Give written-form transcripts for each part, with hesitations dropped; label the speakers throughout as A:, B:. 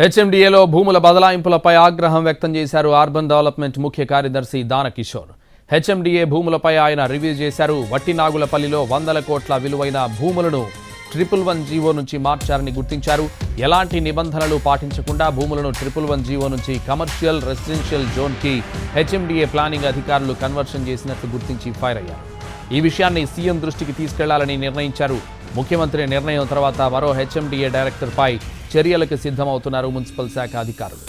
A: హెచ్ఎండిఏలో భూముల బదలాయింపులపై ఆగ్రహం వ్యక్తం చేశారు అర్బన్ డెవలప్మెంట్ ముఖ్య కార్యదర్శి దానకిషోర్. హెచ్ఎండిఏ భూములపై ఆయన రివ్యూ చేశారు. వట్టినాగులపల్లిలో వందల కోట్ల విలువైన భూములను 111 జీవో నుంచి మార్చారని గుర్తించారు. ఎలాంటి నిబంధనలు పాటించకుండా భూములను 111 జీవో నుంచి కమర్షియల్ రెసిడెన్షియల్ జోన్కి హెచ్ఎండిఏ ప్లానింగ్ అధికారులు కన్వర్షన్ చేసినట్లు గుర్తించి ఫైర్ అయ్యారు. ఈ విషయాన్ని సీఎం దృష్టికి తీసుకెళ్లాలని నిర్ణయించారు. ముఖ్యమంత్రి నిర్ణయం తర్వాత మరో హెచ్ఎండిఏ డైరెక్టర్పై చర్యలకు సిద్ధమవుతున్నారు మున్సిపల్ శాఖ అధికారులు.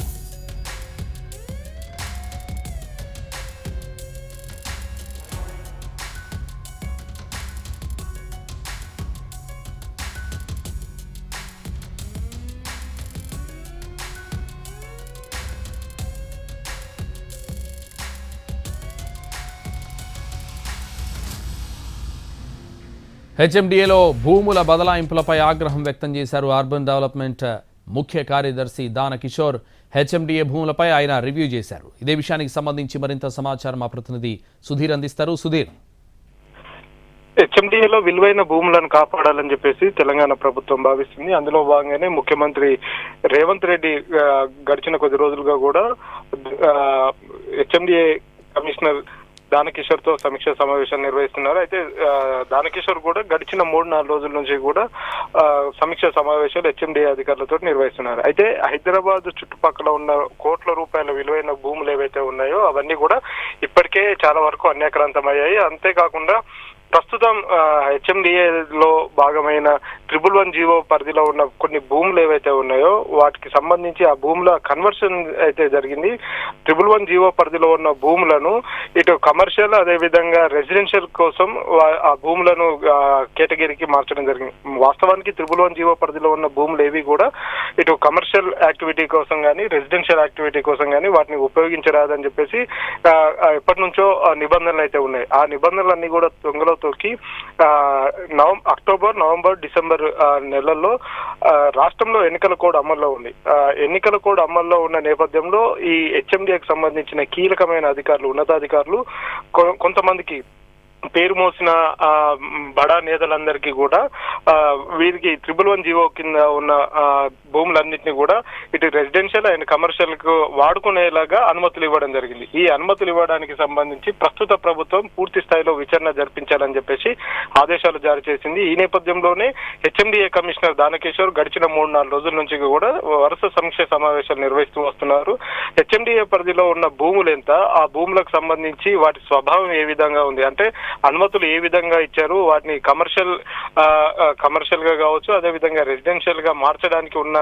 A: హెచ్ఎండిఏలో భూముల బదలాయింపులపై ఆగ్రహం వ్యక్తం చేశారు అర్బన్ డెవలప్మెంట్ ముఖ్య కార్యదర్శి దానకిషోర్. హెచ్ఎండిఏ భూములపై ఆయన రివ్యూ చేశారు. ఇదే విషయానికి సంబంధించి మరింత సమాచారం మా ప్రతినిధి సుధీర్ అందిస్తారు. సుధీర్,
B: హెచ్ఎండిఏలో విలువైన భూములను కాపాడాలని చెప్పేసి తెలంగాణ ప్రభుత్వం భావిస్తుంది. అందులో భాగంగానే ముఖ్యమంత్రి రేవంత్ రెడ్డి గడిచిన కొద్ది రోజులుగా కూడా హెచ్ఎండిఏ కమిషనర్ దానకిషోర్ తో సమీక్ష సమావేశాన్ని నిర్వహిస్తున్నారు. అయితే దానకిషోర్ కూడా గడిచిన 3-4 రోజుల నుంచి కూడా సమీక్ష సమావేశాలు హెచ్ఎండిఏ అధికారులతో నిర్వహిస్తున్నారు. అయితే హైదరాబాద్ చుట్టుపక్కల ఉన్న కోట్ల రూపాయల విలువైన భూములు ఏవైతే ఉన్నాయో అవన్నీ కూడా ఇప్పటికే చాలా వరకు అన్యాక్రాంతమయ్యాయి. అంతేకాకుండా ప్రస్తుతం హెచ్ఎండిఏలో భాగమైన 111 జీవో పరిధిలో ఉన్న కొన్ని భూములు ఏవైతే ఉన్నాయో వాటికి సంబంధించి ఆ భూముల కన్వర్షన్ అయితే జరిగింది. 111 జీవో పరిధిలో ఉన్న భూములను ఇటు కమర్షియల్ అదేవిధంగా రెసిడెన్షియల్ కోసం ఆ భూములను కేటగిరీకి మార్చడం జరిగింది. వాస్తవానికి 111 జీవో పరిధిలో ఉన్న భూములు ఏవి కూడా ఇటు కమర్షియల్ యాక్టివిటీ కోసం కానీ రెసిడెన్షియల్ యాక్టివిటీ కోసం కానీ వాటిని ఉపయోగించరాదని చెప్పేసి ఎప్పటి నుంచో నిబంధనలు అయితే ఉన్నాయి. ఆ నిబంధనలన్నీ కూడా తొంగలో తోకి అక్టోబర్, నవంబర్, డిసెంబర్ నెలల్లో రాష్ట్రంలో ఎన్నికల కోడ్ అమల్లో ఉంది. ఎన్నికల కోడ్ అమల్లో ఉన్న నేపథ్యంలో ఈ హెచ్ఎండిఏకి సంబంధించిన కీలకమైన అధికారులు, ఉన్నతాధికారులు కొంతమందికి పేరు మోసిన బడా నేతలందరికీ కూడా వీరికి 111 జీవో కింద ఉన్న భూములన్నింటినీ కూడా ఇటు రెసిడెన్షియల్ అండ్ కమర్షియల్ కు వాడుకునేలాగా అనుమతులు ఇవ్వడం జరిగింది. ఈ అనుమతులు ఇవ్వడానికి సంబంధించి ప్రస్తుత ప్రభుత్వం పూర్తి స్థాయిలో విచారణ జరిపించాలని చెప్పేసి ఆదేశాలు జారీ చేసింది. ఈ నేపథ్యంలోనే హెచ్ఎండిఏ కమిషనర్ దానకిషోర్ గడిచిన 3-4 రోజుల నుంచి కూడా వరుస సమీక్ష సమావేశాలు నిర్వహిస్తూ వస్తున్నారు. హెచ్ఎండిఏ పరిధిలో ఉన్న భూములు ఎంత, ఆ భూములకు సంబంధించి వాటి స్వభావం ఏ విధంగా ఉంది, అంటే అనుమతులు ఏ విధంగా ఇచ్చారు, వాటిని కమర్షియల్ గా కావచ్చు అదేవిధంగా రెసిడెన్షియల్ గా మార్చడానికి ఉన్న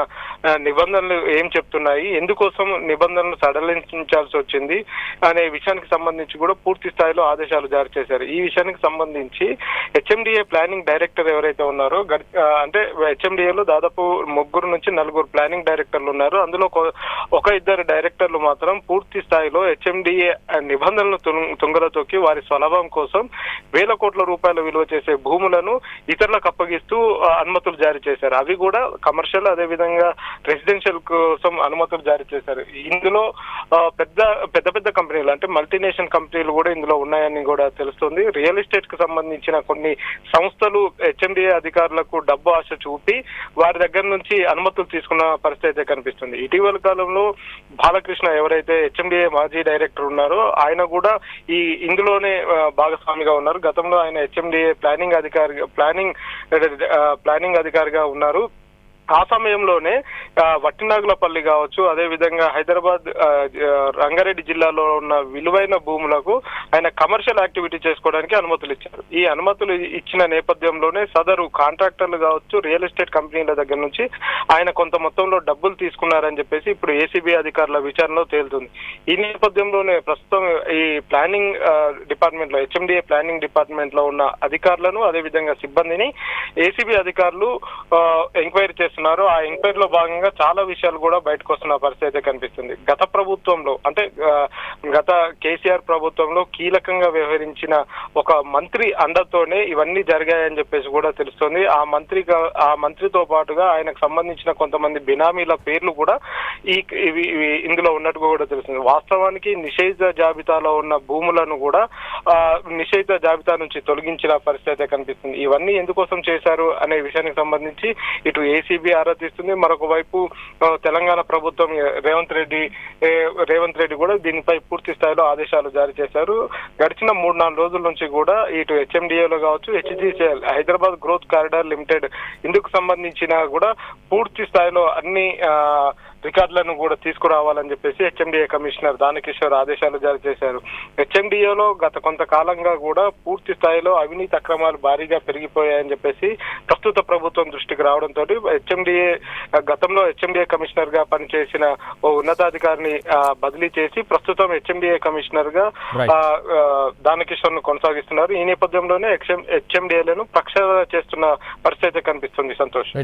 B: నిబంధనలు ఏం చెప్తున్నాయి, ఎందుకోసం నిబంధనలు సడలించాల్సి వచ్చింది అనే విషయానికి సంబంధించి కూడా పూర్తి స్థాయిలో ఆదేశాలు జారీ చేశారు. ఈ విషయానికి సంబంధించి హెచ్ఎండిఏ ప్లానింగ్ డైరెక్టర్ ఎవరైతే ఉన్నారో అంటే హెచ్ఎండిఏలో దాదాపు 3-4 ప్లానింగ్ డైరెక్టర్లు ఉన్నారు. అందులో 1-2 డైరెక్టర్లు మాత్రం పూర్తి స్థాయిలో హెచ్ఎండిఏ నిబంధనలు తుంగలో తొక్కి వారి స్వలాభం కోసం వేల కోట్ల రూపాయల విలువ చేసే భూములను ఇతరులకు అప్పగిస్తూ అనుమతులు జారీ చేశారు. అవి కూడా కమర్షియల్ అదేవిధంగా రెసిడెన్షియల్ కోసం అనుమతులు జారీ చేశారు. ఇందులో పెద్ద కంపెనీలు అంటే మల్టీనేషనల్ కంపెనీలు కూడా ఇందులో ఉన్నాయని కూడా తెలుస్తుంది. రియల్ ఎస్టేట్ కు సంబంధించిన కొన్ని సంస్థలు హెచ్ఎండిఏ అధికారులకు డబ్బు ఆశ చూపి వారి దగ్గర నుంచి అనుమతులు తీసుకున్న పరిస్థితి అయితే కనిపిస్తుంది. ఇటీవల కాలంలో బాలకృష్ణ ఎవరైతే హెచ్ఎండిఏ మాజీ డైరెక్టర్ ఉన్నారో ఆయన కూడా ఇందులోనే భాగస్వామిగా ఉన్నారు. గతంలో ఆయన హెచ్ఎండిఏ ప్లానింగ్ అధికారిగా ఉన్నారు. ఆ సమయంలోనే వట్టినాగులపల్లి కావచ్చు అదేవిధంగా హైదరాబాద్ రంగారెడ్డి జిల్లాలో ఉన్న విలువైన భూములకు ఆయన కమర్షియల్ యాక్టివిటీ చేసుకోవడానికి అనుమతులు ఇచ్చారు. ఈ అనుమతులు ఇచ్చిన నేపథ్యంలోనే సదరు కాంట్రాక్టర్లు కావచ్చు రియల్ ఎస్టేట్ కంపెనీల దగ్గర నుంచి ఆయన కొంత మొత్తంలో డబ్బులు తీసుకున్నారని చెప్పేసి ఇప్పుడు ఏసీబీ అధికారుల విచారణలో తేలుతుంది. ఈ నేపథ్యంలోనే ప్రస్తుతం ఈ ప్లానింగ్ డిపార్ట్మెంట్ లో హెచ్ఎండిఏ ప్లానింగ్ డిపార్ట్మెంట్ లో ఉన్న అధికారులను అదేవిధంగా సిబ్బందిని ఏసీబీ అధికారులు ఎంక్వైరీ చేస్తున్నారు. ఆ ఎంక్వైరీలో భాగంగా చాలా విషయాలు కూడా బయటకు వస్తున్న పరిస్థితి అయితే కనిపిస్తుంది. గత ప్రభుత్వంలో అంటే గత కేసీఆర్ ప్రభుత్వంలో కీలకంగా వ్యవహరించిన ఒక మంత్రి అండతోనే ఇవన్నీ జరిగాయని చెప్పేసి కూడా తెలుస్తుంది. ఆ మంత్రితో పాటుగా ఆయనకు సంబంధించిన కొంతమంది బినామీల పేర్లు కూడా ఇవి ఇందులో ఉన్నట్టుగా కూడా తెలుస్తుంది. వాస్తవానికి నిషేధ జాబితాలో ఉన్న భూములను కూడా నిషేధ జాబితా నుంచి తొలగించిన పరిస్థితి కనిపిస్తుంది. ఇవన్నీ ఎందుకోసం చేశారు అనే విషయానికి సంబంధించి ఇటు ఏసీబీ ఆరా తీస్తుంది, మరొక వైపు తెలంగాణ ప్రభుత్వం రేవంత్ రెడ్డి కూడా దీనిపై పూర్తి స్థాయిలో ఆదేశాలు జారీ చేశారు. గడిచిన 3-4 రోజుల నుంచి కూడా ఇటు హెచ్ఎండిఏలో కావచ్చు, HgCl Hyderabad growth corridor limited ఇందుకు సంబంధించిన కూడా పూర్తి స్థాయిలో అన్ని రికార్డులను కూడా తీసుకురావాలని చెప్పేసి హెచ్ఎండిఏ కమిషనర్ దానకిషోర్ ఆదేశాలు జారీ చేశారు. హెచ్ఎండిఏలో గత కొంతకాలంగా కూడా పూర్తి స్థాయిలో అవినీతి అక్రమాలు భారీగా పెరిగిపోయాయని చెప్పేసి ప్రస్తుత ప్రభుత్వం దృష్టికి రావడంతో గతంలో హెచ్ఎండిఏ కమిషనర్ గా పనిచేసిన ఓ ఉన్నతాధికారిని బదిలీ చేసి ప్రస్తుతం హెచ్ఎండిఏ కమిషనర్ గా దానకిషోర్ ను కొనసాగిస్తున్నారు. ఈ నేపథ్యంలోనే హెచ్ఎండిఏలను ప్రక్షాళన చేస్తున్న పరిస్థితి కనిపిస్తుంది. సంతోష్.